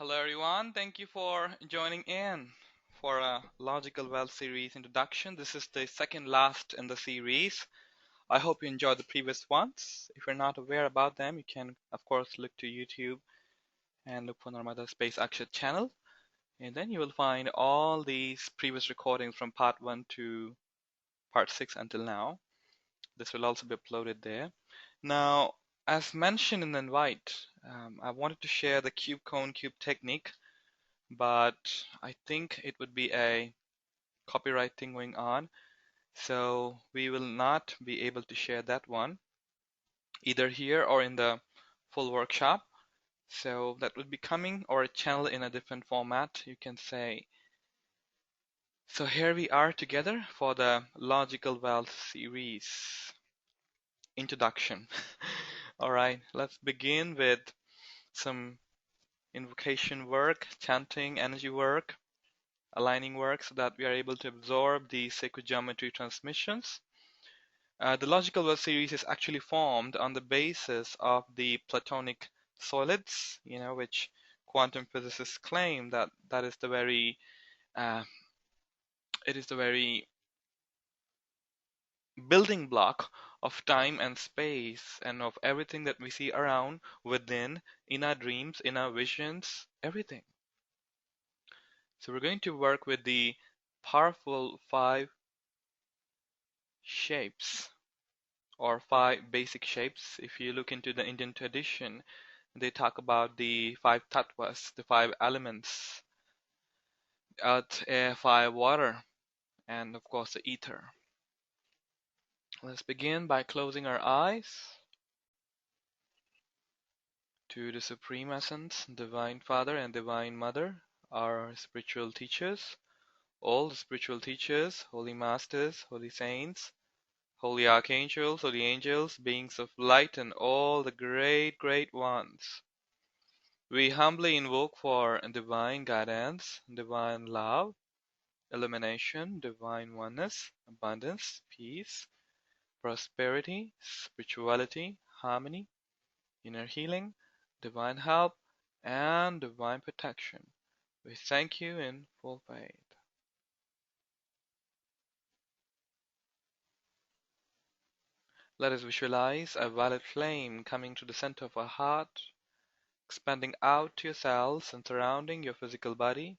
Hello everyone, thank you for joining in for a Logical Well series introduction. This is the second last in the series. I hope you enjoyed the previous ones. If you're not aware about them, you can of course look to YouTube and look for Narmada Space Akshat channel, and then you will find all these previous recordings from part 1 to part 6 until now. This will also be uploaded there. Now, as mentioned in the invite, I wanted to share the cube cone cube technique, but I think it would be a copyright thing going on, so we will not be able to share that one either here or in the full workshop. So that would be coming, or a channel in a different format, you can say. So here we are together for the Logical Well series introduction. All right, let's begin with some invocation work, chanting, energy work, aligning work, so that we are able to absorb the sacred geometry transmissions. The logical well series is actually formed on the basis of the Platonic solids, which quantum physicists claim that that is the very uh, it is the very building block of time and space and of everything that we see around, within, in our dreams, in our visions, everything. So we're going to work with the powerful five shapes, or five basic shapes. If you look into the Indian tradition, they talk about the five tattvas, the five elements: earth, air, fire, water, and of course the ether. Let's begin by closing our eyes to the Supreme Essence, Divine Father and Divine Mother, our spiritual teachers, all the spiritual teachers, holy masters, holy saints, holy archangels, holy angels, beings of light, and all the great, great ones. We humbly invoke for divine guidance, divine love, illumination, divine oneness, abundance, peace, prosperity, spirituality, harmony, inner healing, divine help, and divine protection. We thank you in full faith. Let us visualize a violet flame coming to the center of our heart, expanding out to your cells and surrounding your physical body.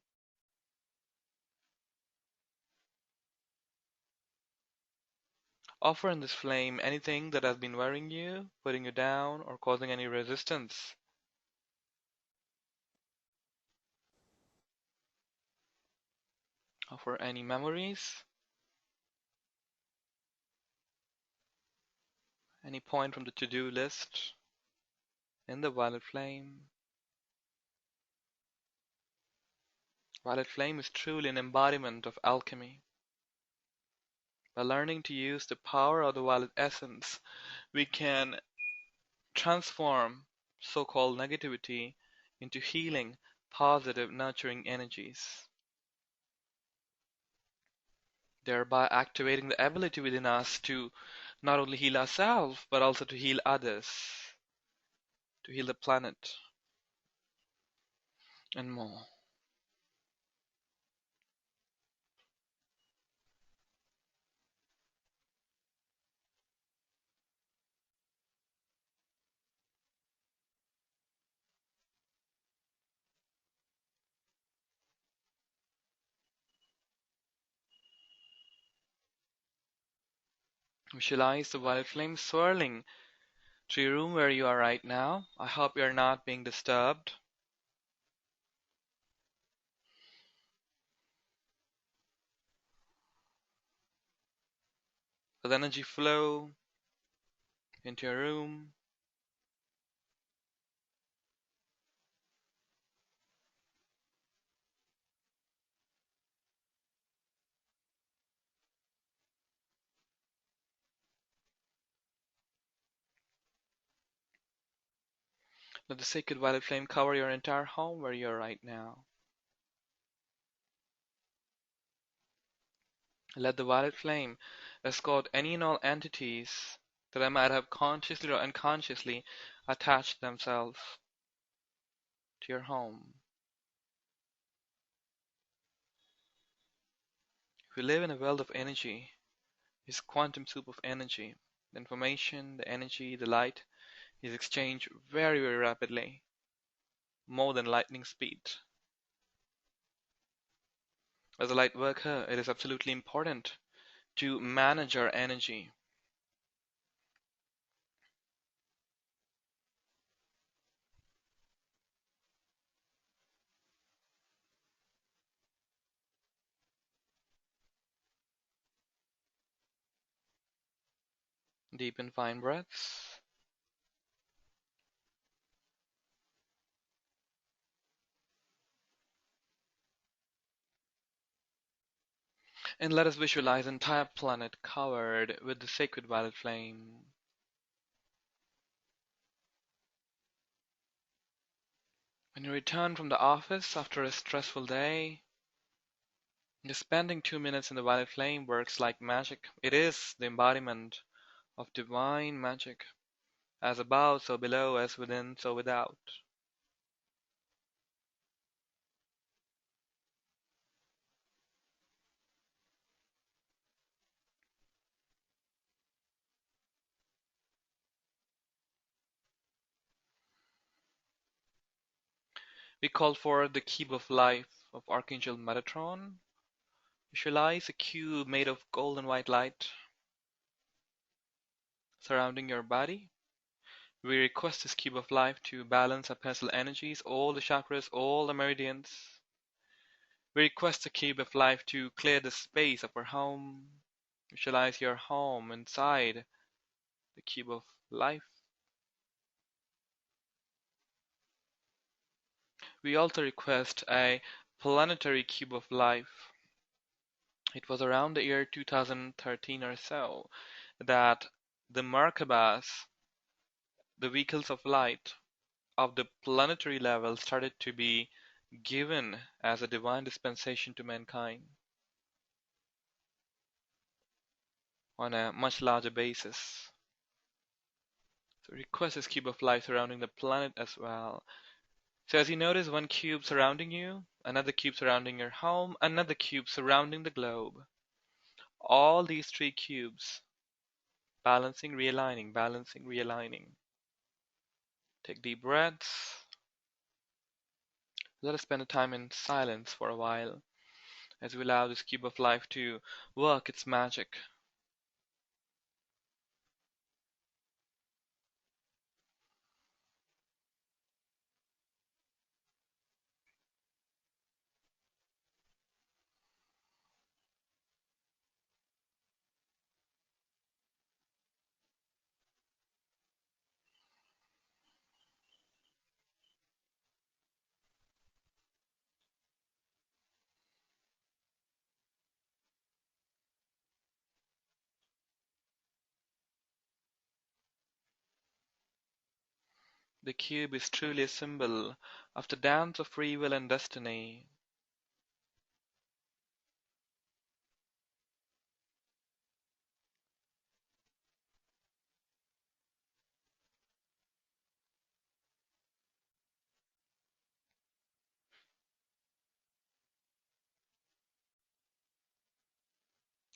Offer in this flame anything that has been worrying you, putting you down, or causing any resistance. Offer any memories, any point from the to-do list in the violet flame. Violet flame is truly an embodiment of alchemy. By learning to use the power of the violet essence, we can transform so-called negativity into healing, positive, nurturing energies, thereby activating the ability within us to not only heal ourselves, but also to heal others, to heal the planet, and more. Visualize the violet flame swirling through your room where you are right now. I hope you are not being disturbed. Let energy flow into your room. Let the sacred violet flame cover your entire home where you are right now. Let the violet flame escort any and all entities that might have consciously or unconsciously attached themselves to your home. We live in a world of energy. It's quantum soup of energy. The information, the energy, the light is exchanged very, very rapidly, more than lightning speed. As a light worker, it is absolutely important to manage our energy. Deep and fine breaths. And let us visualize the entire planet covered with the sacred violet flame. When you return from the office after a stressful day, just spending 2 minutes in the violet flame works like magic. It is the embodiment of divine magic, as above, so below, as within, so without. We call for the cube of life of Archangel Metatron. Visualize a cube made of gold and white light surrounding your body. We request this cube of life to balance our personal energies, all the chakras, all the meridians. We request the cube of life to clear the space of our home. Visualize your home inside the cube of life. We also request a planetary cube of life. It was around the year 2013 or so that the Merkabahs, the vehicles of light of the planetary level, started to be given as a divine dispensation to mankind on a much larger basis. So request this cube of light surrounding the planet as well. So as you notice, one cube surrounding you, another cube surrounding your home, another cube surrounding the globe. All these three cubes balancing, realigning, balancing, realigning. Take deep breaths. Let us spend a time in silence for a while as we allow this cube of life to work its magic. The cube is truly a symbol of the dance of free will and destiny.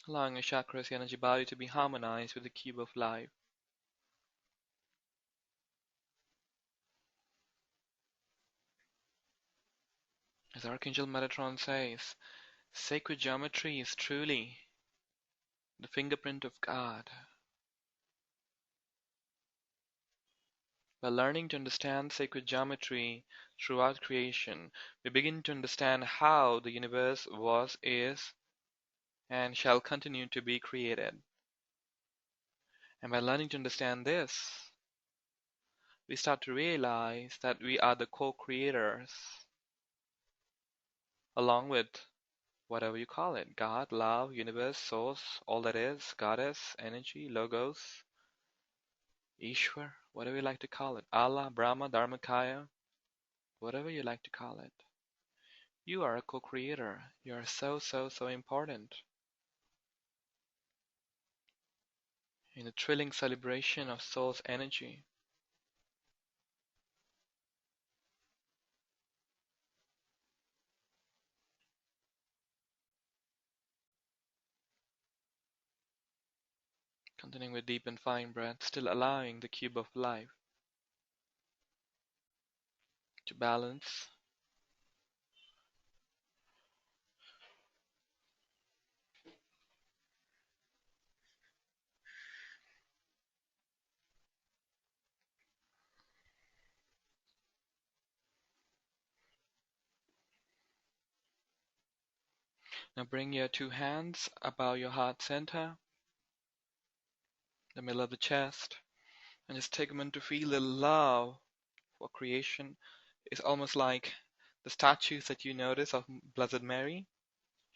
Allowing your chakras, your energy body to be harmonized with the cube of life. As Archangel Metatron says, sacred geometry is truly the fingerprint of God. By learning to understand sacred geometry throughout creation, we begin to understand how the universe was, is, and shall continue to be created. And by learning to understand this, we start to realize that we are the co-creators, along with whatever you call it, God, love, universe, source, all that is, goddess, energy, logos, Ishwar, whatever you like to call it, Allah, Brahma, Dharmakaya, whatever you like to call it. You are a co-creator. You are so, so, so important. In a thrilling celebration of soul's energy. Continuing with deep and fine breath, still allowing the cube of life to balance. Now bring your two hands above your heart center, the middle of the chest, and just take a minute to feel the love for creation. It's almost like the statues that you notice of Blessed Mary.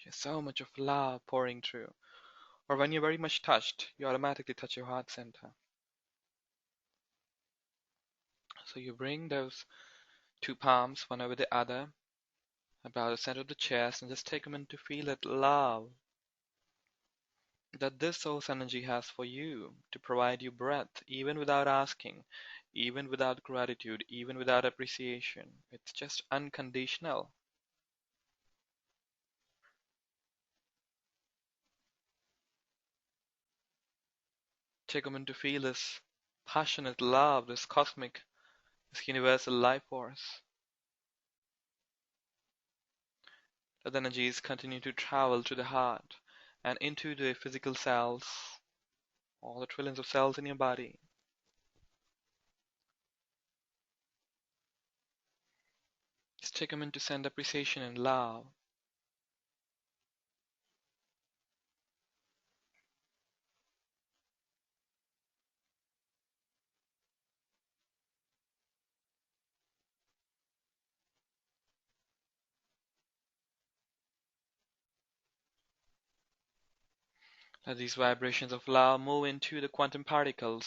There's so much of love pouring through. Or when you're very much touched, you automatically touch your heart center. So you bring those two palms one over the other about the center of the chest and just take a minute to feel that love that this source energy has for you to provide you breath even without asking, even without gratitude, even without appreciation. It's just unconditional. Take a minute to feel this passionate love, this cosmic, this universal life force. That energies continue to travel to the heart and into the physical cells, all the trillions of cells in your body. Just take a minute to send appreciation and love. Let these vibrations of love move into the quantum particles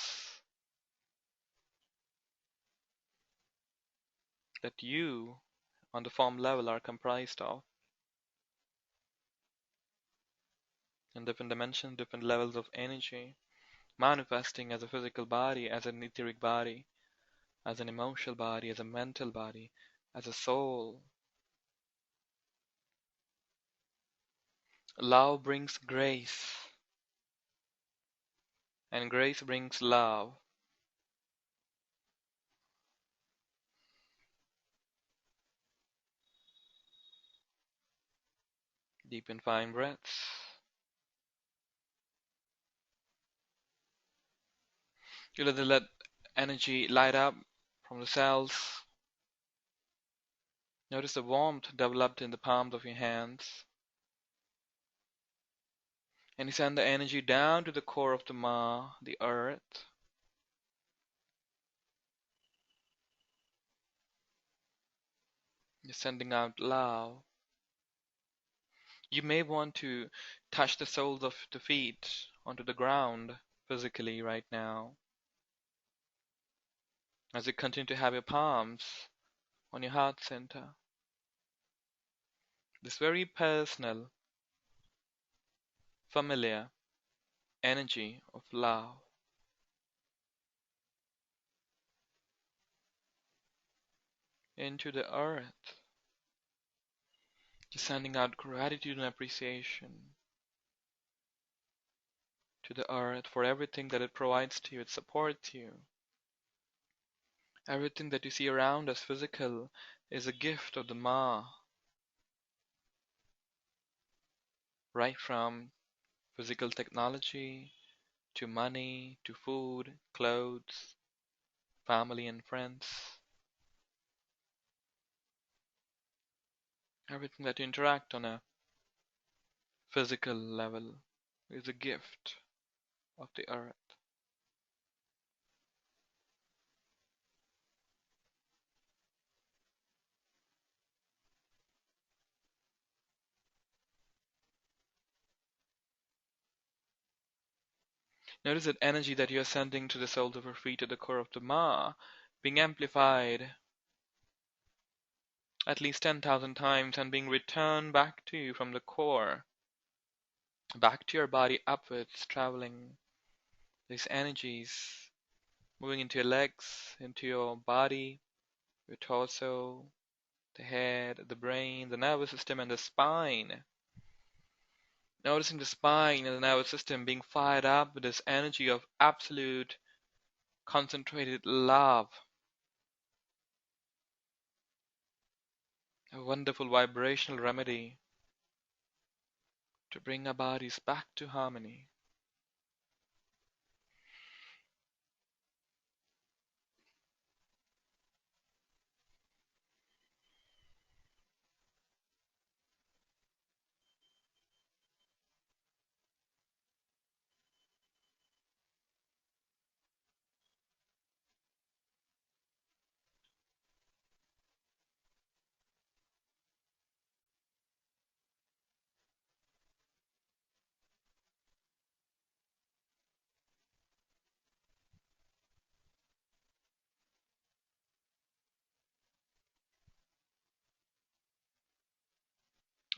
that you, on the form level, are comprised of. In different dimensions, different levels of energy, manifesting as a physical body, as an etheric body, as an emotional body, as a mental body, as a soul. Love brings grace, and grace brings love. Deep and fine breaths. You let energy light up from the cells. Notice the warmth developed in the palms of your hands. And you send the energy down to the core of the Ma, the earth. You're sending out love. You may want to touch the soles of the feet onto the ground physically right now. As you continue to have your palms on your heart center. This very personal, familiar energy of love. Into the earth. Just sending out gratitude and appreciation to the earth for everything that it provides to you, it supports you. Everything that you see around us physical is a gift of the Ma. Right from physical technology, to money, to food, clothes, family and friends. Everything that you interact on a physical level is a gift of the earth. Notice that energy that you are sending to the soles of your feet at the core of the Ma being amplified at least 10,000 times and being returned back to you from the core, back to your body upwards, traveling these energies, moving into your legs, into your body, your torso, the head, the brain, the nervous system, and the spine. Noticing the spine and the nervous system being fired up with this energy of absolute concentrated love, a wonderful vibrational remedy to bring our bodies back to harmony.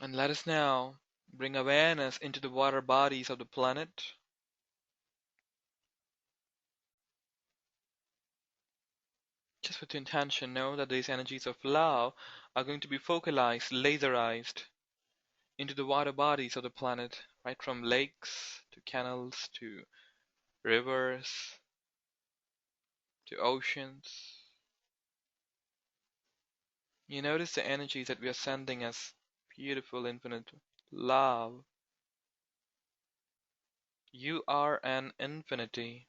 And let us now bring awareness into the water bodies of the planet. Just with the intention, know that these energies of love are going to be focalized, laserized into the water bodies of the planet, right from lakes to canals to rivers to oceans. You notice the energies that we are sending as beautiful, infinite love. You are an infinity,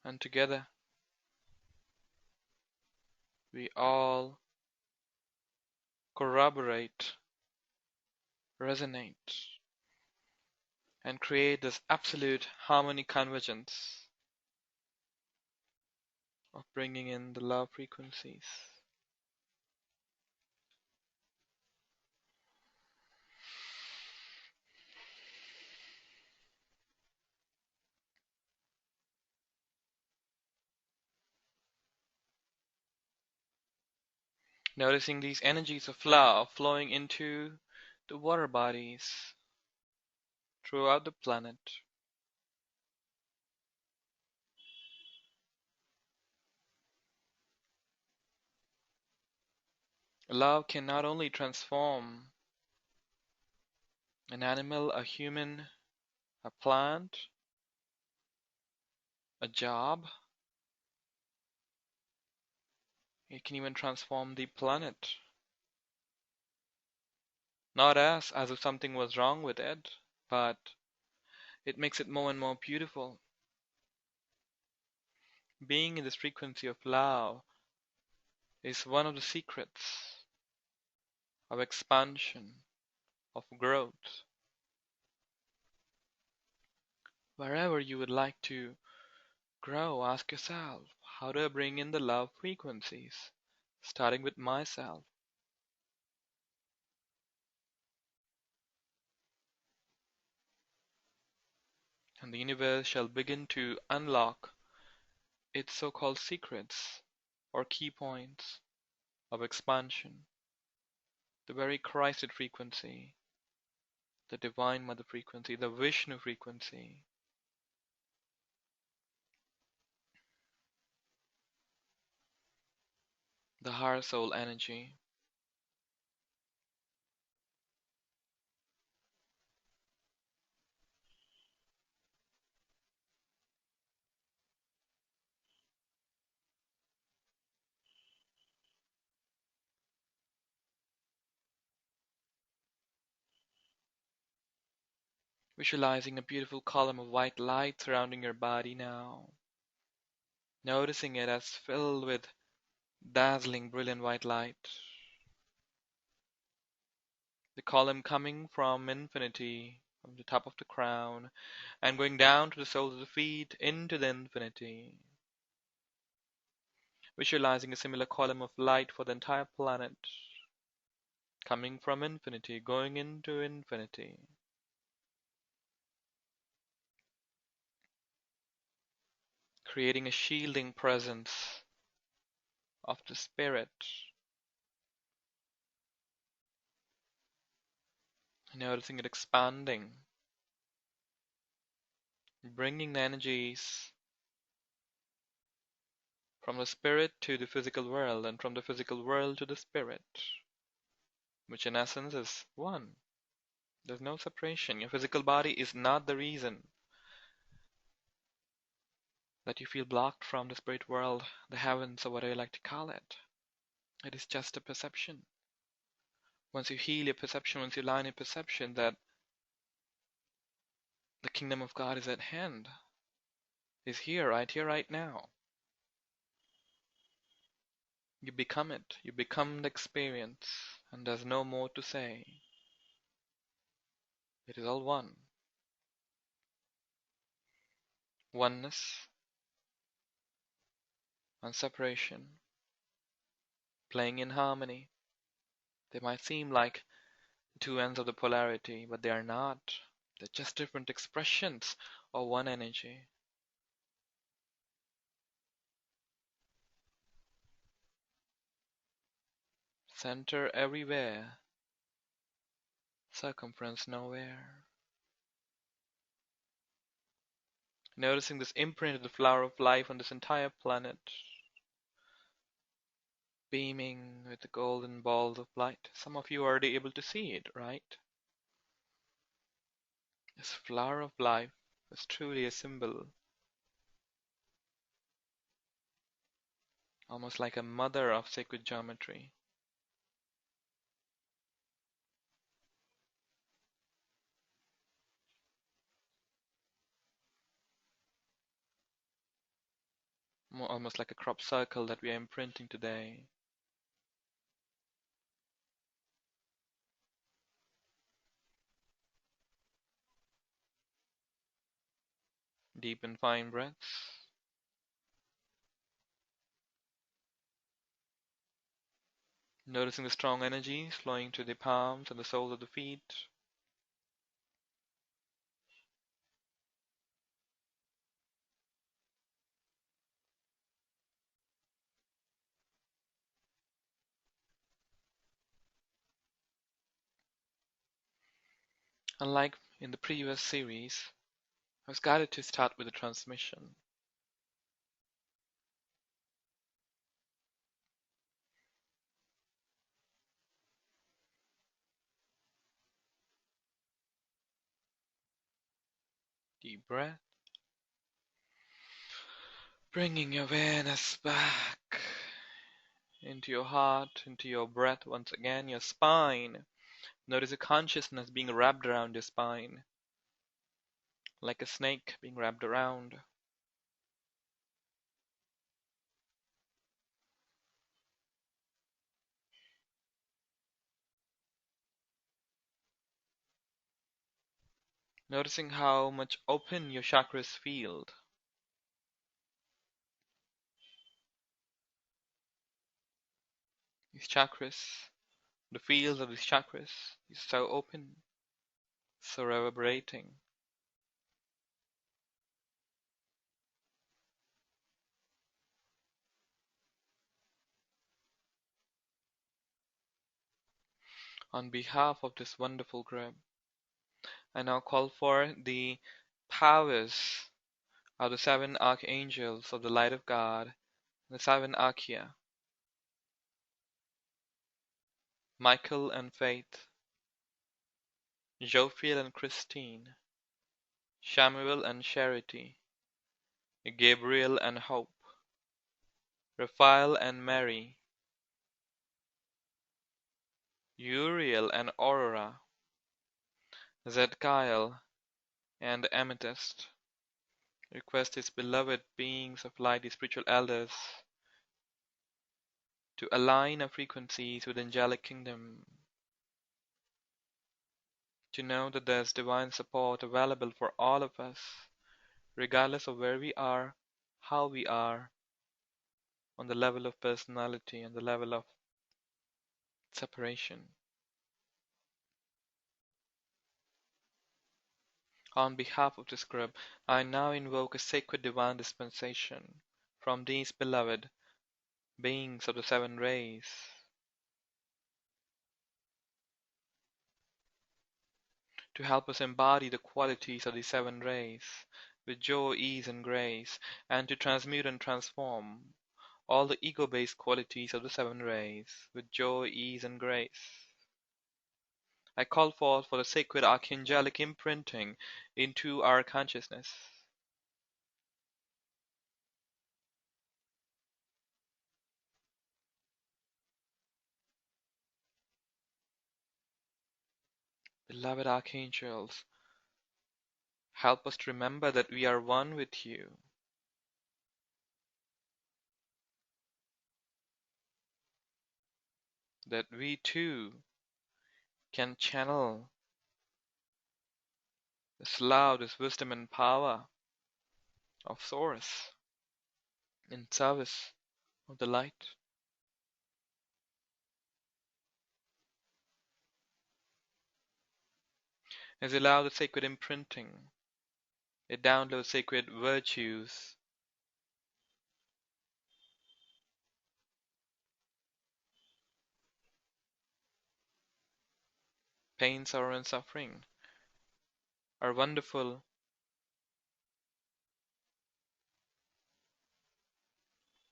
and together we all corroborate, resonate, and create this absolute harmony convergence of bringing in the love frequencies. Noticing these energies of love flowing into the water bodies throughout the planet. Love can not only transform an animal, a human, a plant, a job, it can even transform the planet. Not as if something was wrong with it, but it makes it more and more beautiful. Being in this frequency of love is one of the secrets of expansion, of growth. Wherever you would like to grow, ask yourself, how do I bring in the love frequencies? Starting with myself. And the universe shall begin to unlock its so-called secrets or key points of expansion. The very Christed frequency, the Divine Mother frequency, the Vishnu frequency, the Heart Soul energy. Visualizing a beautiful column of white light surrounding your body now. Noticing it as filled with dazzling, brilliant white light. The column coming from infinity, from the top of the crown, and going down to the soles of the feet into the infinity. Visualizing a similar column of light for the entire planet, coming from infinity, going into infinity. Creating a shielding presence of the spirit. Noticing it expanding, bringing the energies from the spirit to the physical world and from the physical world to the spirit. which in essence is one. There's no separation. Your physical body is not the reason that you feel blocked from the spirit world, the heavens, or whatever you like to call it. It is just a perception. Once you heal your perception, once you line your perception that the kingdom of God is at hand, is here, right now. You become it. You become the experience, and there's no more to say. It is all one. Oneness and separation, playing in harmony. They might seem like two ends of the polarity, but they are not. They're just different expressions of one energy. Center everywhere, circumference nowhere. Noticing this imprint of the flower of life on this entire planet, beaming with the golden balls of light. Some of you are already able to see it, right? This flower of life is truly a symbol, almost like a mother of sacred geometry. Almost like a crop circle that we are imprinting today. Deep and fine breaths. Noticing the strong energies flowing to the palms and the soles of the feet. Unlike in the previous series, I was guided to start with a transmission. Deep breath. Bringing your awareness back into your heart, into your breath once again, your spine. Notice a consciousness being wrapped around your spine, like a snake being wrapped around. Noticing how much open your chakras feel. These chakras, the fields of these chakras is so open, so reverberating. On behalf of this wonderful group, I now call for the powers of the seven archangels of the light of God, the seven archia, Michael and Faith, Jophiel and Christine, Samuel and Charity, Gabriel and Hope, Raphael and Mary, Uriel and Aurora, Zadkiel and Amethyst. Request his beloved beings of light, the spiritual elders, to align our frequencies with angelic kingdom, to know that there's divine support available for all of us, regardless of where we are, how we are, on the level of personality, on the level of separation. On behalf of this group, I now invoke a sacred divine dispensation from these beloved beings of the seven rays to help us embody the qualities of the seven rays with joy, ease, and grace, and to transmute and transform all the ego-based qualities of the seven rays with joy, ease, and grace. I call for the sacred archangelic imprinting into our consciousness. Beloved archangels, help us to remember that we are one with you, that we too can channel this love, this wisdom and power of Source in service of the light. As we allow the sacred imprinting, it downloads sacred virtues, pain, sorrow, and suffering are wonderful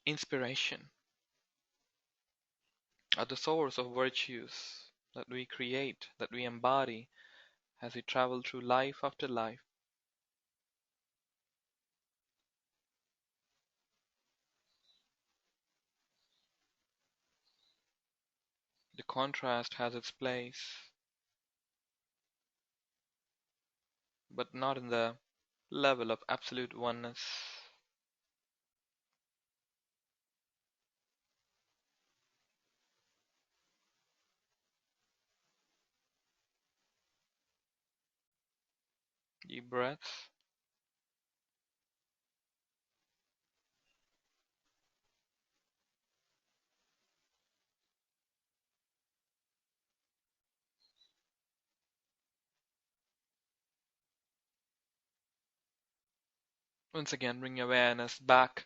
inspiration, are the source of virtues that we create, that we embody as we travel through life after life. The contrast has its place, but not in the level of absolute oneness. Deep breaths. Once again, bring your awareness back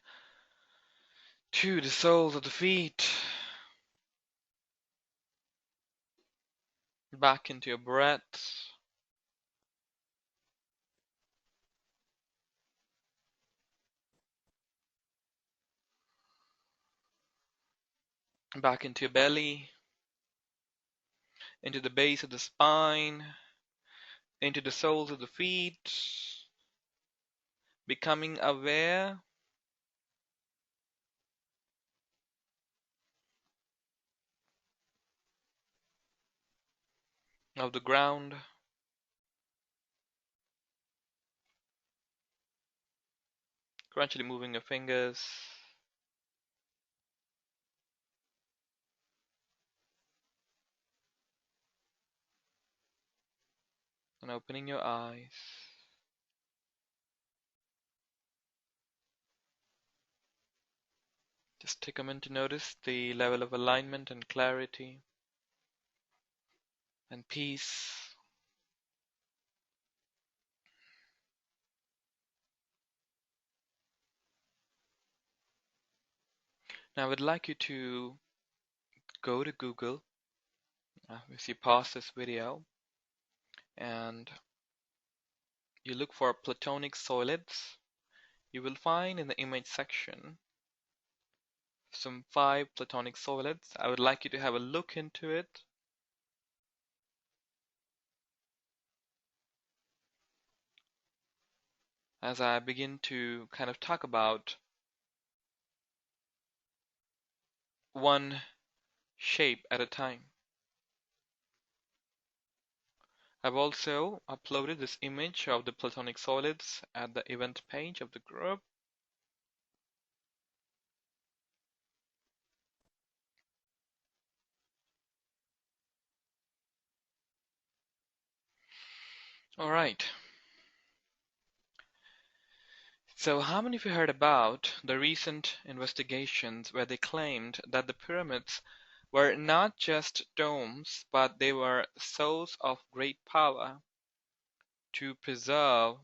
to the soles of the feet, back into your breath, back into your belly, into the base of the spine, into the soles of the feet, becoming aware of the ground, gradually moving your fingers and opening your eyes. Just take a minute to notice the level of alignment and clarity and peace. Now I would like you to go to Google as you pause this video and you look for platonic solids. You will find in the image section some 5 platonic solids. I would like you to have a look into it. As I begin to kind of talk about one shape at a time. I've also uploaded this image of the platonic solids at the event page of the group. Alright. So how many of you heard about the recent investigations where they claimed that the pyramids were not just domes, but they were a source of great power to preserve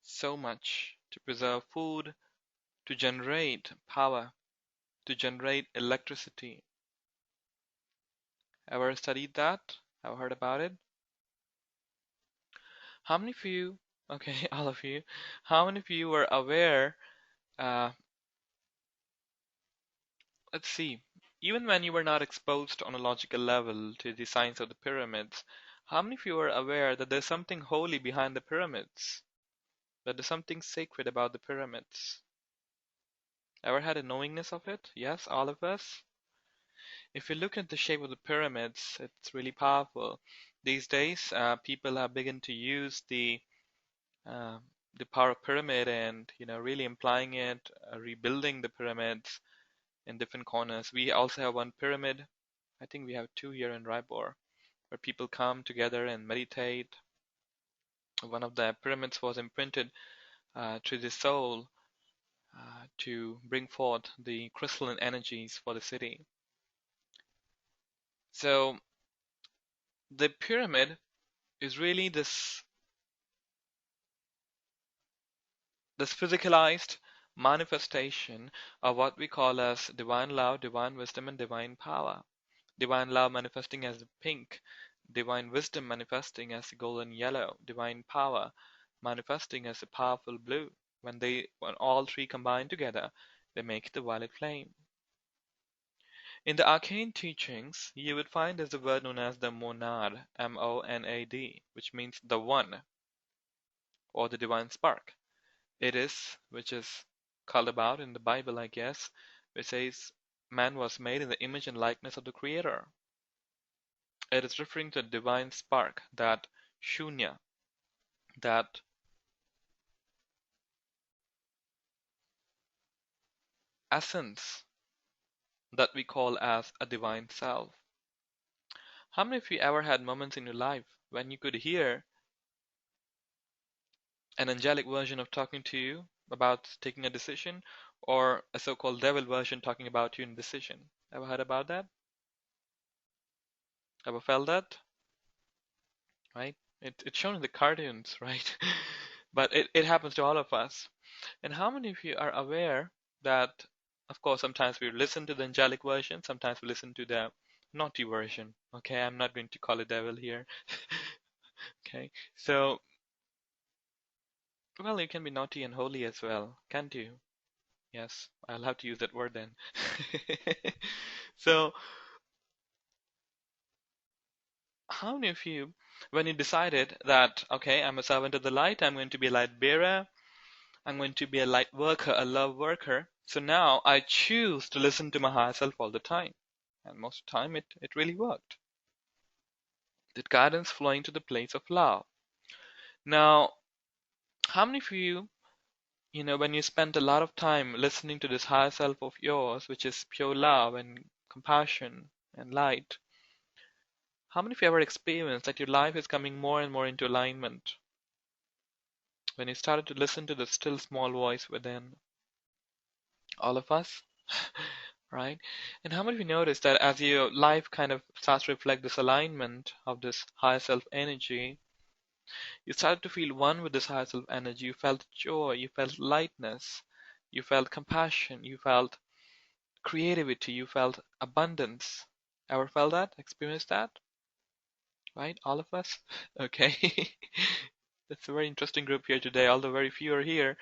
so much, to preserve food, to generate power, to generate electricity? Ever studied that? Ever heard about it? How many of you, okay, all of you, how many of you were aware, uh, let's see, Even when you were not exposed on a logical level to the science of the pyramids, how many of you are aware that there's something holy behind the pyramids? That there's something sacred about the pyramids? Ever had a knowingness of it? Yes, all of us? If you look at the shape of the pyramids, it's really powerful. These days, people have begun to use uh, the power of pyramid and really implying it, rebuilding the pyramids in different corners. We also have one pyramid. I think we have two here in Raipur, where people come together and meditate. One of the pyramids was imprinted to the soul to bring forth the crystalline energies for the city. So the pyramid is really this physicalized manifestation of what we call as divine love, divine wisdom, and divine power. Divine love manifesting as the pink, divine wisdom manifesting as the golden yellow, divine power manifesting as the powerful blue. When all three combine together, they make the violet flame. In the arcane teachings, you would find there's a word known as the monad, M-O-N-A-D, which means the one, or the divine spark. Which is called about in the Bible, I guess, which says man was made in the image and likeness of the Creator. It is referring to the divine spark, that shunya, that essence that we call as a divine self. How many of you ever had moments in your life when you could hear an angelic version of talking to you about taking a decision, or a so-called devil version talking about you in a decision? Ever heard about that? Ever felt that? Right? It's shown in the cartoons, right? But it happens to all of us. And how many of you are aware that, of course, sometimes we listen to the angelic version, sometimes we listen to the naughty version. Okay, I'm not going to call it devil here. Okay, so, well, you can be naughty and holy as well, can't you? Yes, I'll have to use that word then. So, how many of you, when you decided that, okay, I'm a servant of the light, I'm going to be a light bearer, I'm going to be a light worker, a love worker. So now I choose to listen to my higher self all the time. And most of the time it really worked. That guidance flowing to the place of love. Now, how many of you, when you spend a lot of time listening to this higher self of yours, which is pure love and compassion and light, how many of you ever experienced that your life is coming more and more into alignment? When you started to listen to the still small voice within all of us? Right? And how many of you notice that as your life kind of starts to reflect this alignment of this higher self energy, you started to feel one with this higher self energy. You felt joy, you felt lightness, you felt compassion, you felt creativity, you felt abundance. Ever felt that? Experienced that? Right? All of us? Okay. That's a very interesting group here today, although very few are here.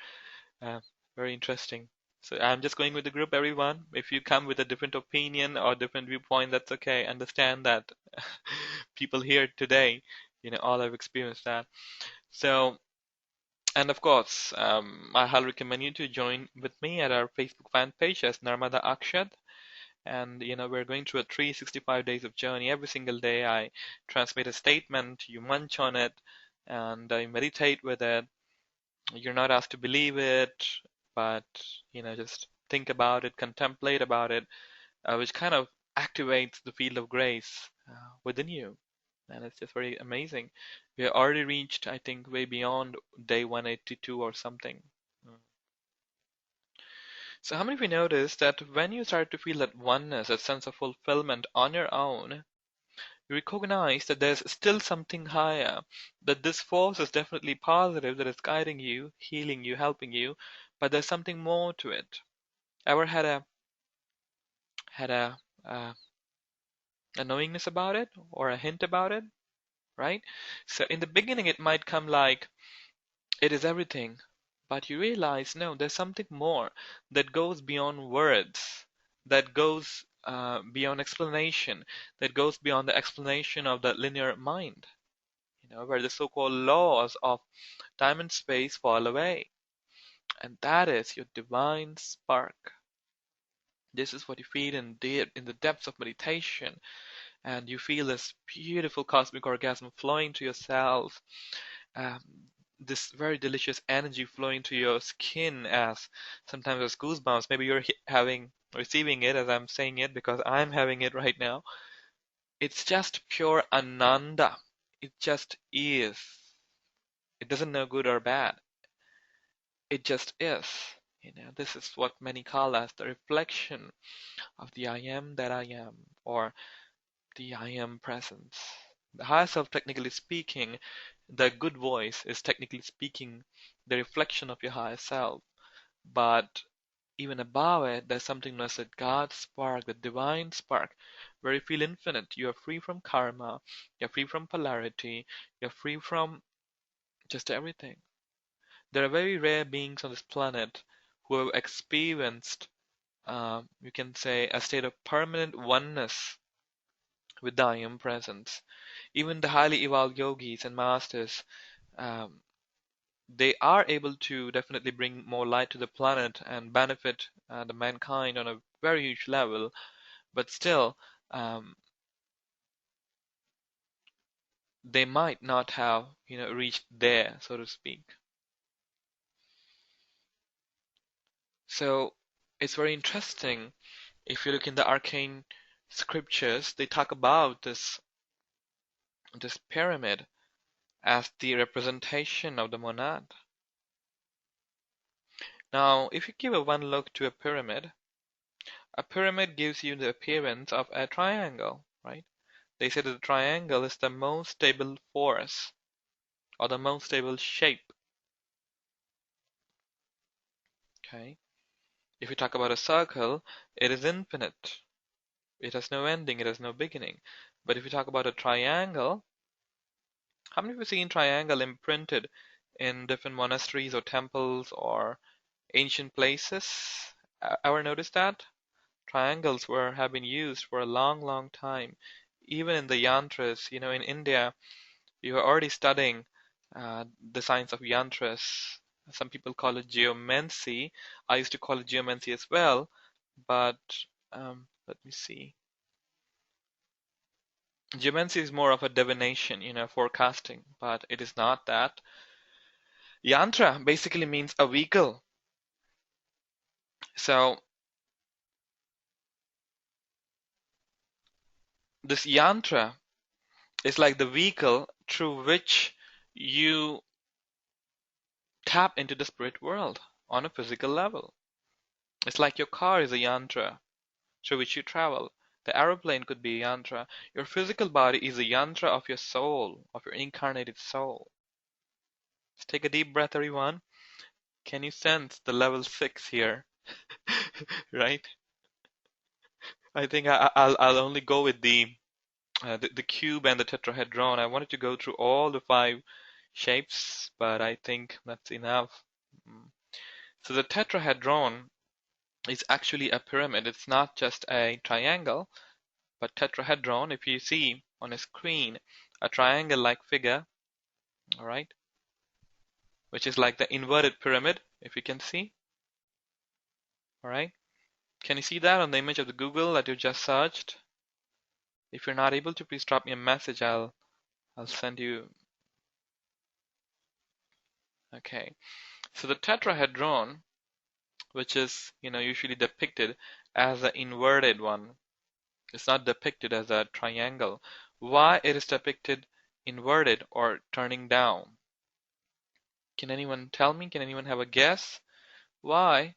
Uh, very interesting. So I'm just going with the group, everyone. If you come with a different opinion or different viewpoint, that's okay. Understand that people here today, all have experienced that. So, and of course, I highly recommend you to join with me at our Facebook fan page as Narmada Akshad. And we're going through a 365 days of journey. Every single day I transmit a statement, you munch on it, and I meditate with it. You're not asked to believe it, but just think about it, contemplate about it, which kind of activates the field of grace within you. And it's just very amazing. We have already reached, I think, way beyond day 182 or something. So how many of you noticed that when you start to feel that oneness, that sense of fulfillment on your own, you recognize that there's still something higher, that this force is definitely positive, that it's guiding you, healing you, helping you, but there's something more to it. Ever had a knowingness about it or a hint about it, right? So in the beginning it might come like it is everything, but you realize no, there's something more that goes beyond words, that goes beyond explanation, that goes beyond the explanation of the linear mind, where the so-called laws of time and space fall away. And that is your divine spark. This is what you feel in the depths of meditation, and you feel this beautiful cosmic orgasm flowing to yourself, um, this very delicious energy flowing to your skin as sometimes as goosebumps. Maybe you're receiving it as I'm saying it because I'm having it right now. It's just pure ananda. It just is. It doesn't know good or bad. It just is. This is what many call as the reflection of the I am that I am, or the I am presence. The higher self, technically speaking, the good voice is technically speaking the reflection of your higher self. But even above it, there's something known as the God spark, the divine spark, where you feel infinite. You are free from karma, you're free from polarity, you're free from just everything. There are very rare beings on this planet who have experienced, you can say, a state of permanent oneness with the I am presence. Even the highly evolved yogis and masters, um, they are able to definitely bring more light to the planet and benefit the mankind on a very huge level, but still, um, they might not have, reached there, so to speak. So it's very interesting. If you look in the arcane scriptures, they talk about this pyramid as the representation of the monad. Now, if you give a one look to a pyramid gives you the appearance of a triangle, right? They say that the triangle is the most stable force or the most stable shape. Okay. If you talk about a circle, it is infinite. It has no ending, it has no beginning. But if you talk about a triangle, how many of you have seen triangle imprinted in different monasteries or temples or ancient places? Ever noticed that? Triangles have been used for a long, long time. Even in the yantras, in India, you are already studying the science of yantras. Some people call it geomancy. I used to call it geomancy as well, but let me see. Geomancy is more of a divination, forecasting, but it is not that. Yantra basically means a vehicle. So this yantra is like the vehicle through which you tap into the spirit world on a physical level. It's like your car is a yantra through which you travel. The aeroplane could be a yantra. Your physical body is a yantra of your soul, of your incarnated soul. Let's take a deep breath, everyone. Can you sense the level 6 here? Right? I think I'll only go with the cube and the tetrahedron. I wanted to go through all the 5 shapes, but I think that's enough. So the tetrahedron is actually a pyramid. It's not just a triangle, but tetrahedron, if you see on a screen, a triangle-like figure, all right, which is like the inverted pyramid, if you can see, all right. Can you see that on the image of the Google that you just searched? If you're not able to, please drop me a message. I'll send you. Okay. So the tetrahedron, which is usually depicted as the inverted one, it's not depicted as a triangle. Why it is depicted inverted or turning down? Can anyone tell me? Can anyone have a guess? Why,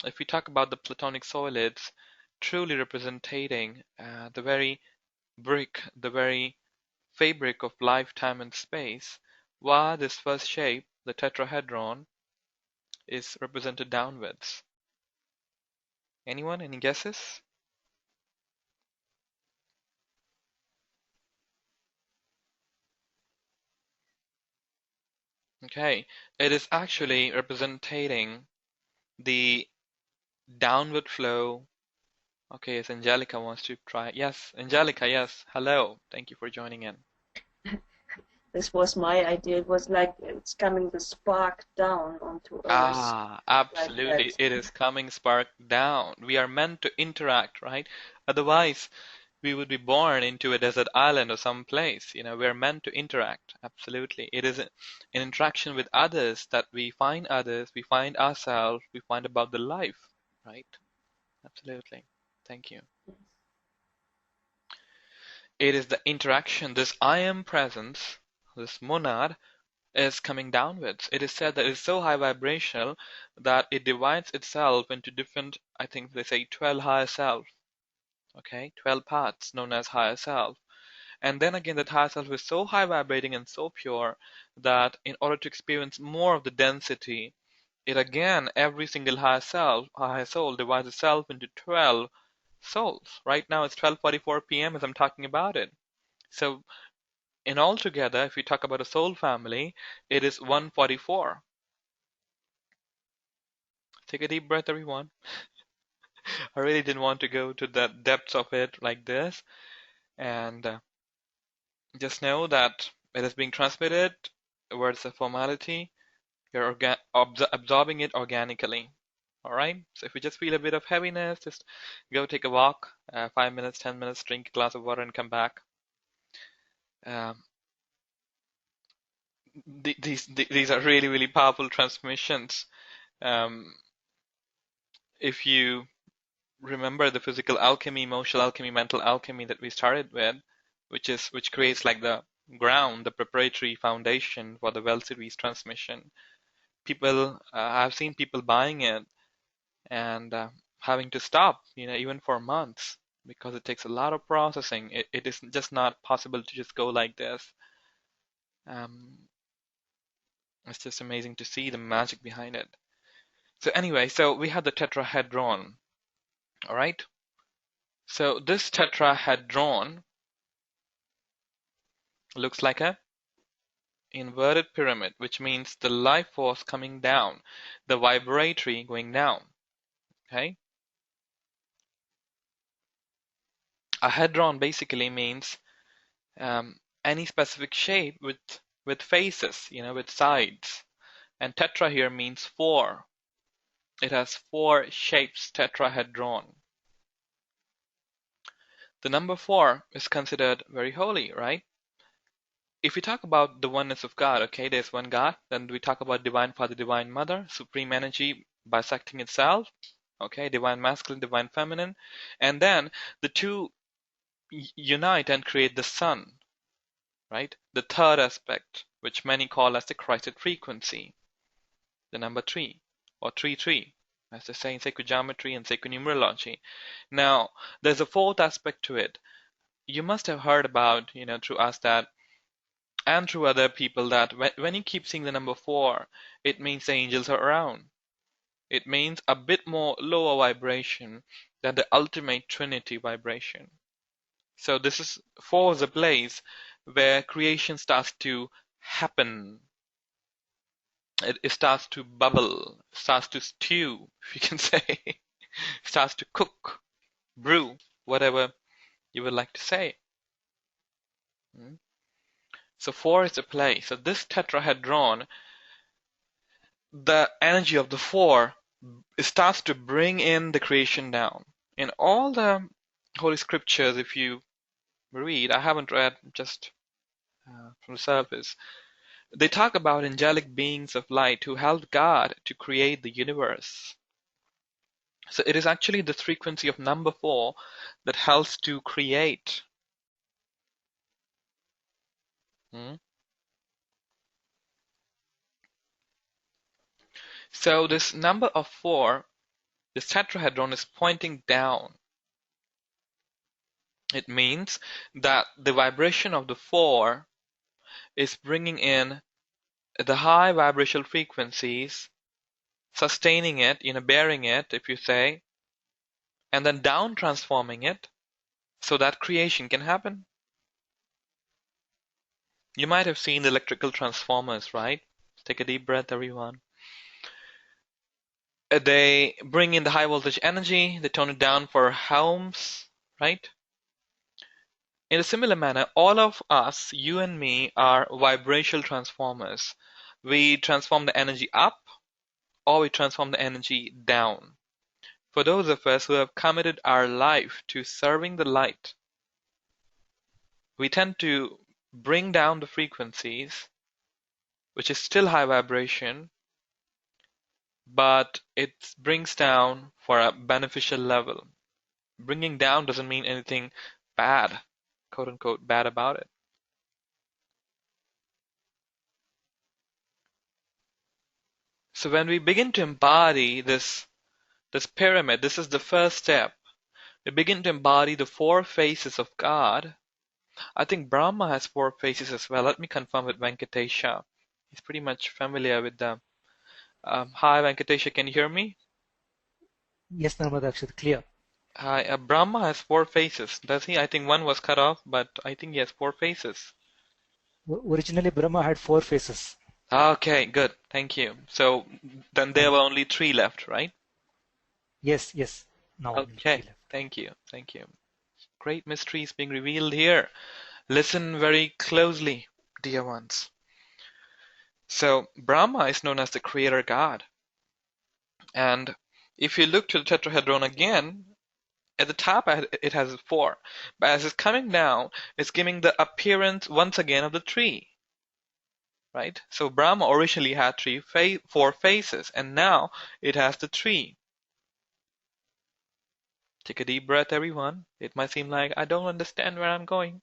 if we talk about the Platonic solids truly representing the very brick, the very fabric of life, time, and space, why this first shape, the tetrahedron, is represented downwards? Anyone? Any guesses? Okay, it is actually representing the downward flow Okay, yes, Angelica wants to try. Yes, Angelica, yes. Hello. Thank you for joining in. This was my idea. It was like it's coming the spark down onto Earth Ah, like absolutely. that. It is coming spark down. We are meant to interact, right? Otherwise, we would be born into a desert island or some place. We're meant to interact. Absolutely. It is an interaction with others that we find others, we find ourselves, we find about the life, right? Absolutely. Thank you. It is the interaction, this I am presence, this monad, is coming downwards. It is said that it's so high vibrational that it divides itself into different, I think they say 12 higher self, okay? 12 parts known as higher self. And then again, that higher self is so high vibrating and so pure that in order to experience more of the density, it again, every single higher self, higher soul divides itself into 12 souls. Right now it's 12:44 p.m. as I'm talking about it. So in altogether, if we talk about a soul family, it is 144. Take a deep breath, everyone. I really didn't want to go to the depths of it like this. And just know that it is being transmitted. Words of formality. You're absorbing it organically. All right? So if you just feel a bit of heaviness, just go take a walk, 5 minutes, 10 minutes, drink a glass of water, and come back. Um, these are really, really powerful transmissions. Um, if you remember the physical alchemy, emotional alchemy, mental alchemy that we started with, which creates like the ground, the preparatory foundation for the well series transmission. I've seen people buying it and having to stop, even for months because it takes a lot of processing. It is just not possible to just go like this. Um, it's just amazing to see the magic behind it. So anyway, so we have the tetrahedron, all right? So this tetrahedron looks like a inverted pyramid, which means the life force coming down, the vibratory going down. Okay, a hedron basically means any specific shape with faces, with sides. And tetra here means four. It has four shapes, tetrahedron. The number four is considered very holy, right? If we talk about the oneness of God, okay, there's one God, then we talk about divine Father, divine Mother, supreme energy bisecting itself, okay, divine masculine, divine feminine, and then the two unite and create the Son, right? The third aspect, which many call as the Christed frequency, the number three, or 3-3, as they say in sacred geometry and sacred numerology. Now, there's a fourth aspect to it. You must have heard about, through us that and through other people that when you keep seeing the number four, it means the angels are around. It means a bit more lower vibration than the ultimate Trinity vibration. So this is four is a place where creation starts to happen. It starts to bubble, starts to stew, if you can say, starts to cook, brew, whatever you would like to say. Mm. So four is a place. So this tetrahedron, the energy of the four starts to bring in the creation down. In all the Holy Scriptures, if you read, I haven't read just from the surface, they talk about angelic beings of light who helped God to create the universe. So it is actually the frequency of number four that helps to create. Hmm? So this number of four, this tetrahedron is pointing down. It means that the vibration of the four is bringing in the high vibrational frequencies, sustaining it, bearing it, if you say, and then down transforming it so that creation can happen. You might have seen the electrical transformers, right? Take a deep breath, everyone. They bring in the high voltage energy, they tone it down for homes, right? In a similar manner, all of us, you and me, are vibrational transformers. We transform the energy up or we transform the energy down. For those of us who have committed our life to serving the light, we tend to bring down the frequencies, which is still high vibration, but it brings down for a beneficial level. Bringing down doesn't mean anything bad, quote unquote, bad about it. So when we begin to embody this pyramid, this is the first step. We begin to embody the four faces of God. I think Brahma has four faces as well. Let me confirm with Venkatesha. He's pretty much familiar with them. Hi, Venkatesha, can you hear me? Yes, Narmada clear. Hi, Brahma has four faces, does he? I think one was cut off, but I think he has four faces. Originally, Brahma had four faces. Okay, good. Thank you. So then there And were only three left, right? yes, now only three Okay, left. thank you. Thank you. Great mysteries being revealed here. Listen very closely, dear ones. So Brahma is known as the creator god. And if you look to the Tetrahedron again, at the top it has four. But as it's coming down, it's giving the appearance once again of the tree. Right? So Brahma originally had four faces, and now it has the tree. Take a deep breath, everyone. It might seem like I don't understand where I'm going.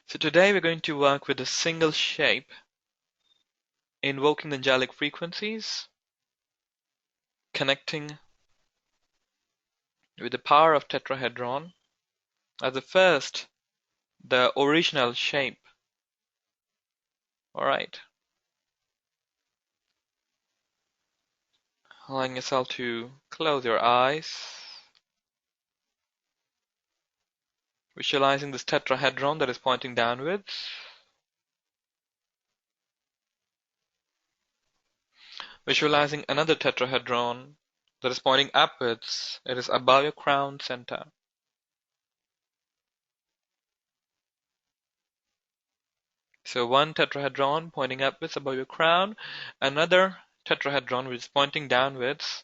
So today we're going to work with a single shape, invoking the angelic frequencies, connecting with the power of Tetrahedron. As the first, the original shape. Alright. Allowing yourself to close your eyes. Visualizing this tetrahedron that is pointing downwards. Visualizing another tetrahedron that is pointing upwards. It is above your crown center. So one tetrahedron pointing upwards above your crown, another tetrahedron which is pointing downwards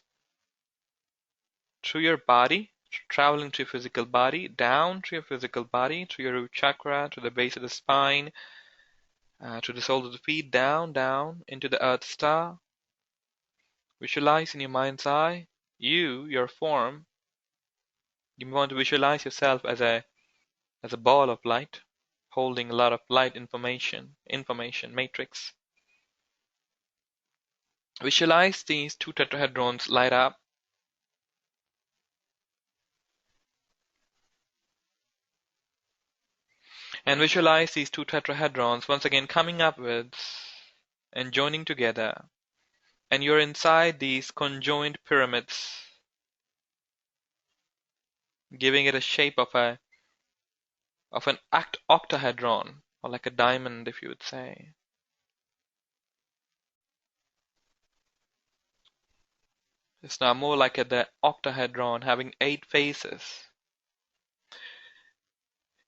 through your body, traveling to your physical body, down to your physical body, to your root chakra, to the base of the spine, to the soles of the feet, down into the earth star. Visualize in your mind's eye, your form. You want to visualize yourself as a ball of light, holding a lot of light information matrix. Visualize these two tetrahedrons light up. And visualize these two tetrahedrons once again coming upwards and joining together. And you're inside these conjoined pyramids, giving it a shape of an octahedron, or like a diamond, if you would say. It's now more like the octahedron having 8 faces.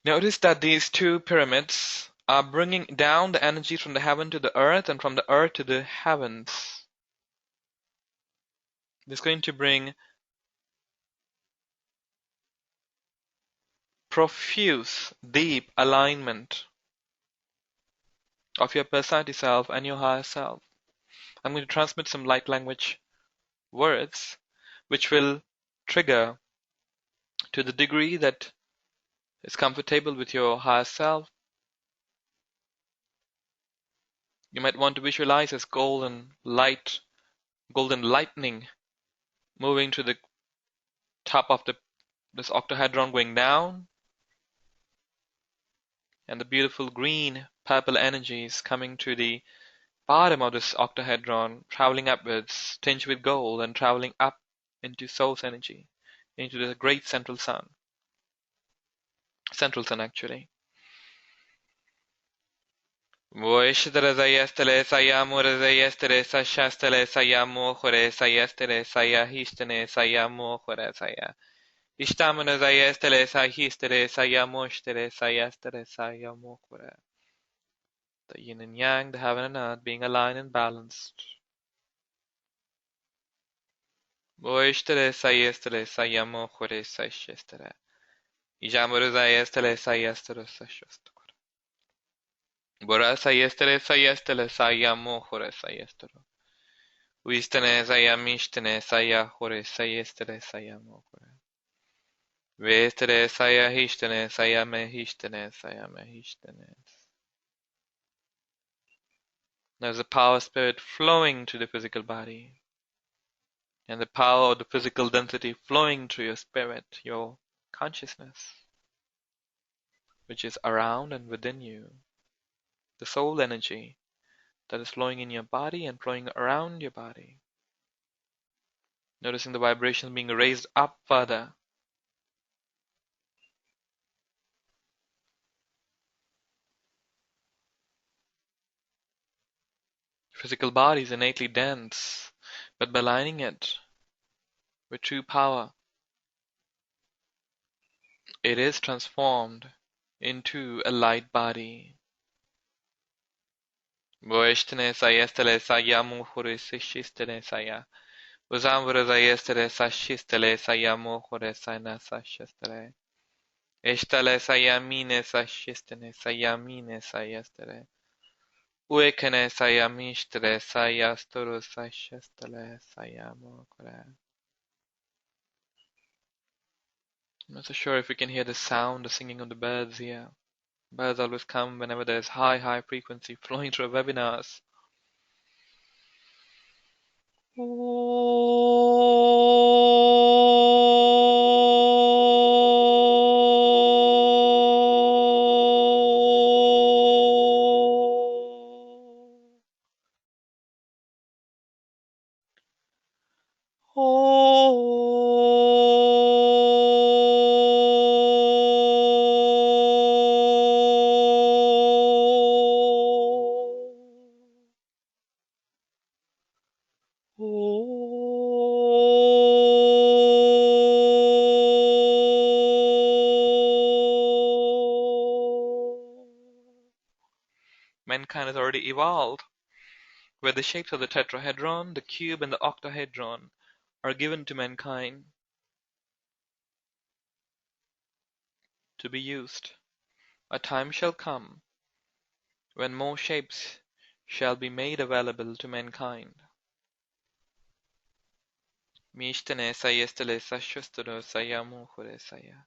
Notice that these two pyramids are bringing down the energy from the heaven to the earth and from the earth to the heavens. It's going to bring profuse, deep alignment of your personality self and your higher self. I'm going to transmit some light language words which will trigger to the degree that is comfortable with your higher self. You might want to visualize as golden lightning moving to the top of this octahedron going down, and the beautiful green purple energies coming to the bottom of this octahedron, traveling upwards, tinged with gold, and traveling up into source energy, into the great central sun actually. Voishtere zayestere sayamure zayestere sashastere sayamo chore sayestere sayahistene sayamo chore saya. Ishtamune zayestere sahistere sayamostere sayestere sayamo chore. The yin and yang, the heaven and earth being aligned and balanced. Voishtere sayestere sayamo chore sayestere. Ijamure zayestere sayestere sashastere. Bora sayestere sayestere sayamo chore sayestere. Vistene sayamishtene sayahore sayestere sayamokore. Vestere sayahishtene sayamehishtene sayamehishtene. There's a power spirit flowing to the physical body, and the power of the physical density flowing to your spirit, your consciousness, which is around and within you. The soul energy that is flowing in your body and flowing around your body. Noticing the vibrations being raised up further. Physical body is innately dense, but by aligning it with true power, it is transformed into a light body. Voeshtene sayestele sayamu hore sishistele saya. Uzamvura sayestele sashistele sayamu hore sana sashistele. Eshtele sayamine sashistele sayamine sayestele. Uekene sayamishtere sayasturu sashistele sayamu hore. I'm not so sure if you can hear the sound, the singing of the birds here. Birds always come whenever there's high frequency flowing through webinars. Mankind has already evolved, where the shapes of the tetrahedron, the cube, and the octahedron are given to mankind to be used. A time shall come when more shapes shall be made available to mankind. Mishtene sayestele sashustano sayamu hore saya.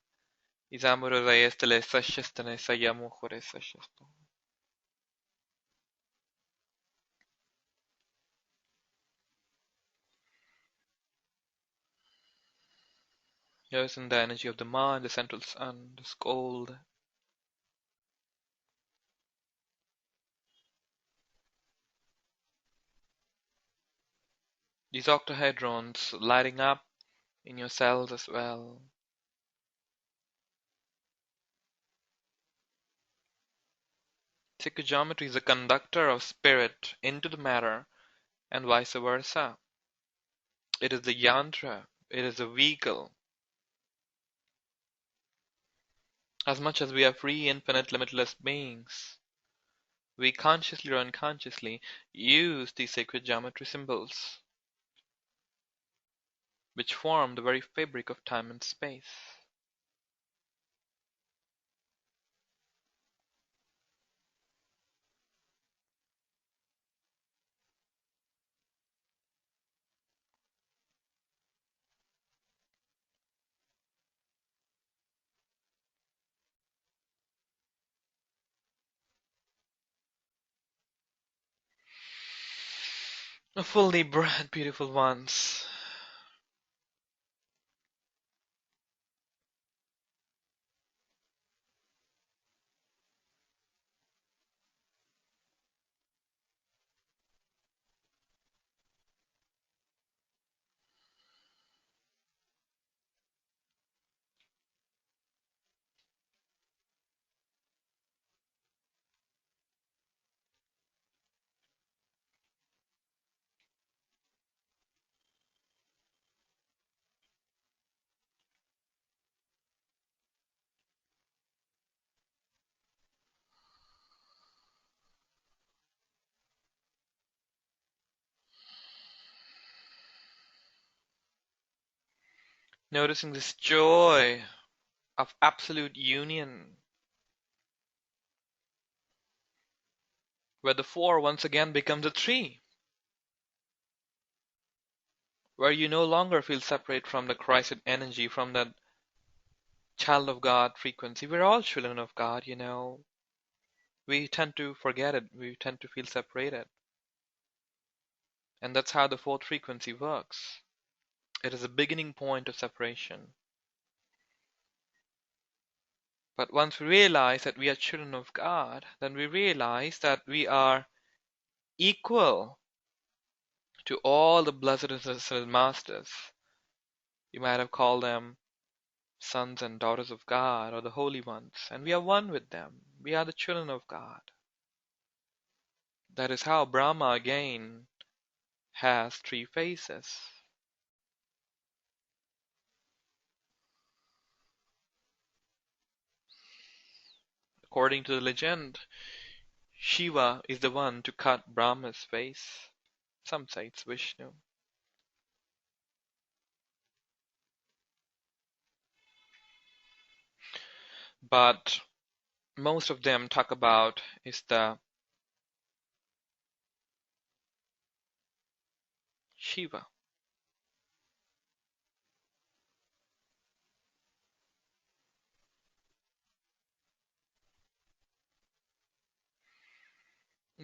Izamuro sayestele sashustane sayamu hore sashustano. Here's in the energy of the mind, the central sun, the scold. These octahedrons lighting up in your cells as well. Sacred geometry is a conductor of spirit into the matter and vice versa. It is the yantra, it is a vehicle. As much as we are free, infinite, limitless beings, we consciously or unconsciously use these sacred geometry symbols, which form the very fabric of time and space. Fully bred, beautiful ones. Noticing this joy of absolute union, where the four once again becomes a three, where you no longer feel separate from the Christed energy, from that child of God frequency. We're all children of God, you know. We tend to forget it, we tend to feel separated. And that's how the fourth frequency works. It is a beginning point of separation. But once we realize that we are children of God, then we realize that we are equal to all the blessed and masters. You might have called them sons and daughters of God or the holy ones, and we are one with them. We are the children of God. That is how Brahma again has three faces. According to the legend, Shiva is the one to cut Brahma's face. Some say it's Vishnu. But most of them talk about is the Shiva.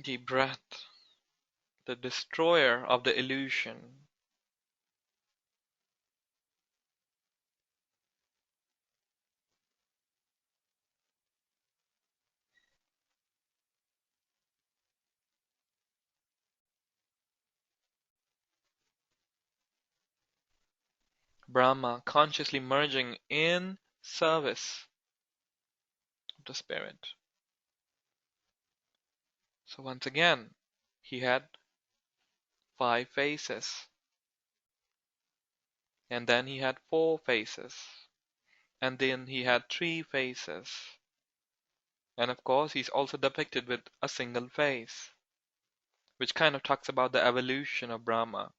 The breath, the destroyer of the illusion. Brahma consciously merging in service of the spirit. So once again, he had 5 faces, and then he had 4 faces, and then he had 3 faces, and of course he's also depicted with a single face, which kind of talks about the evolution of Brahma.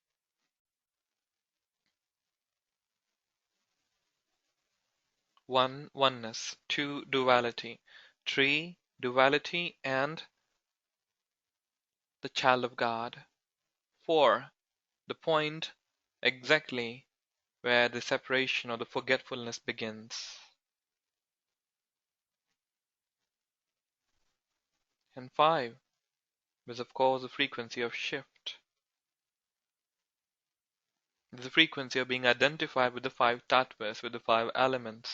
1 oneness, 2 duality, 3 duality and the child of God, 4 the point exactly where the separation or the forgetfulness begins, and 5 is of course the frequency of shift, the frequency of being identified with the 5 tattvas, with the 5 elements.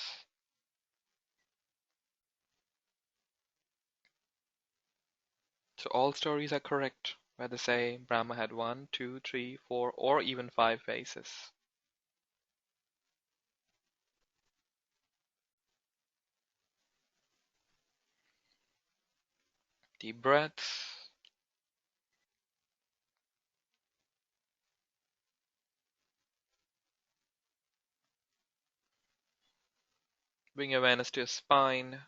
So all stories are correct where they say Brahma had 1, 2, 3, 4 or even 5 faces. Deep breaths. Bring awareness to your spine.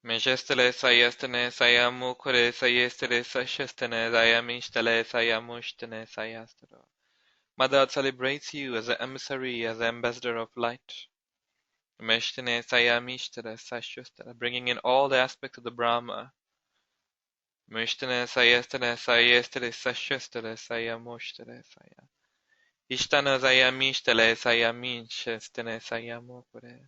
Mejestele sayestene sayamukure sayestele sashestene sayamishtele sayamushtene sayastero. Mother celebrates you as the emissary, as the ambassador of light. Meshtene sayamishtele sashustele, bringing in all the aspects of the Brahma. Meshtene sayestene sayestele sashustele sayamushtele saya. Ishtana sayamishtele sayaminshestene sayamukure.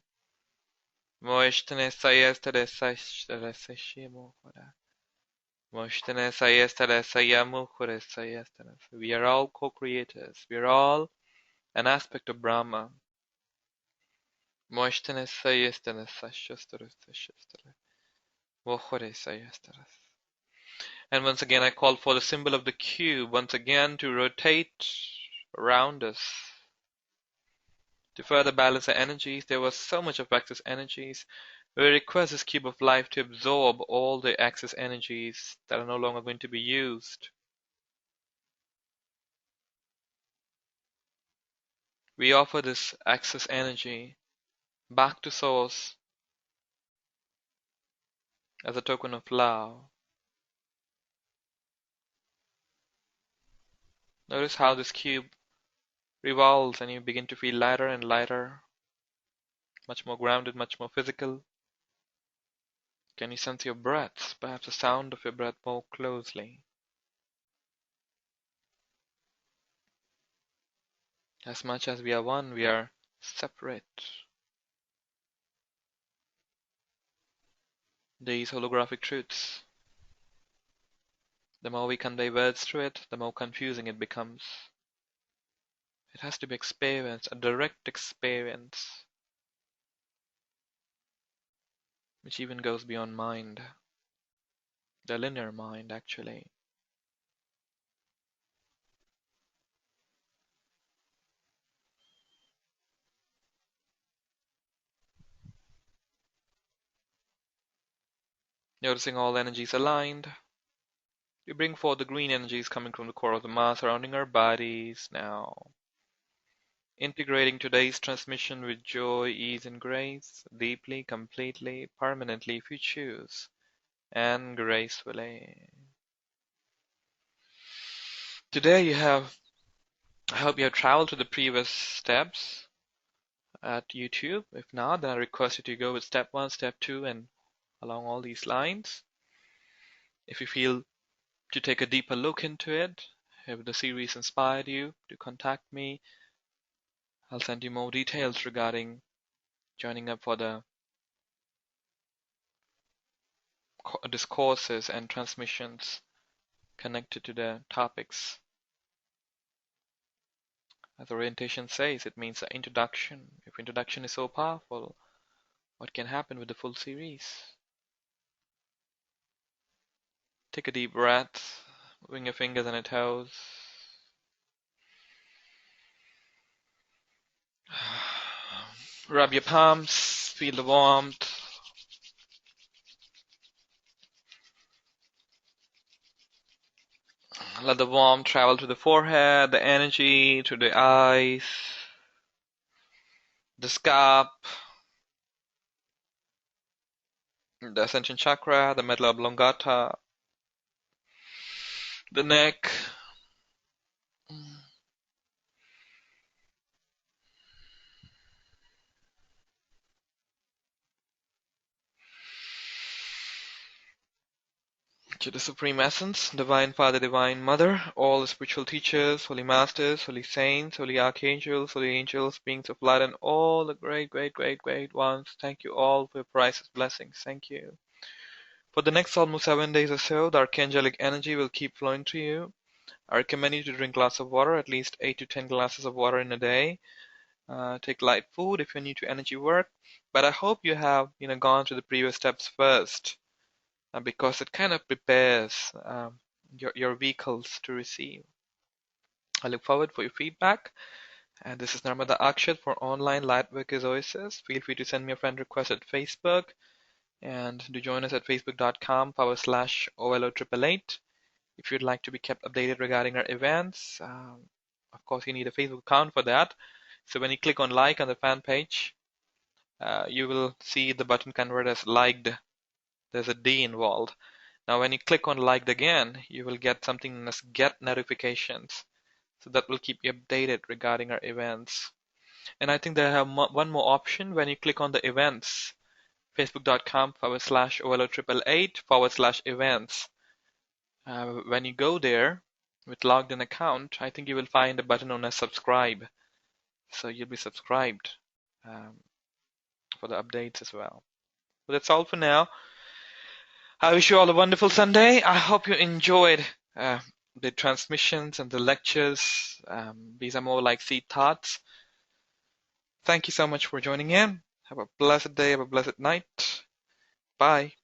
Moishtene sayestele sashtele sashimukure. Moishtene sayestele sayamukure sayestele. We are all co-creators. We are all an aspect of Brahma. Moishtene sayestele sashustele sashustele. Wohore sayestele. And once again I call for the symbol of the cube once again to rotate around us. To further balance the energies, there was so much of excess energies. We request this cube of life to absorb all the excess energies that are no longer going to be used. We offer this excess energy back to Source as a token of love. Notice how this cube revolves and you begin to feel lighter and lighter, much more grounded, much more physical. Can you sense your breath, perhaps the sound of your breath more closely? As much as we are one, we are separate. These holographic truths, the more we convey words through it, the more confusing it becomes. It has to be experienced, a direct experience, which even goes beyond mind, the linear mind actually. Noticing all energies aligned, we bring forth the green energies coming from the core of the mass surrounding our bodies now. Integrating today's transmission with joy, ease, and grace, deeply, completely, permanently if you choose, and gracefully. Today I hope you have traveled to the previous steps at YouTube. If not, then I request you to go with step 1, step 2, and along all these lines. If you feel to take a deeper look into it, if the series inspired you, to contact me. I'll send you more details regarding joining up for the discourses and transmissions connected to the topics. As orientation says, it means an introduction. If introduction is so powerful, what can happen with the full series? Take a deep breath, moving your fingers and your toes. Rub your palms, feel the warmth. Let the warmth travel to the forehead, the energy to the eyes, the scalp, the ascension chakra, the medulla oblongata, the neck. To the Supreme Essence, Divine Father, Divine Mother, all the spiritual teachers, holy masters, holy saints, holy archangels, holy angels, beings of light, and all the great, great, great, great ones. Thank you all for your priceless blessings. Thank you. For the next almost 7 days or so, the archangelic energy will keep flowing to you. I recommend you to drink lots of water, at least 8 to 10 glasses of water in a day. Take light food if you're new to energy work. But I hope you have gone through the previous steps first. Because it kind of prepares your vehicles to receive. I look forward for your feedback. And this is Narmada Akshat for Online Lightworkers Oasis. Feel free to send me a friend request at Facebook and do join us at facebook.com/OLO888. If you'd like to be kept updated regarding our events, of course you need a Facebook account for that. So when you click on like on the fan page, you will see the button converted as liked. There's a D involved. Now when you click on liked again, you will get something known as get notifications. So that will keep you updated regarding our events. And I think they have one more option when you click on the events, facebook.com/OLO888/events. When you go there with logged in account, I think you will find a button known as subscribe. So you'll be subscribed for the updates as well. But that's all for now. I wish you all a wonderful Sunday. I hope you enjoyed the transmissions and the lectures. These are more like seed thoughts. Thank you so much for joining in. Have a blessed day, have a blessed night. Bye.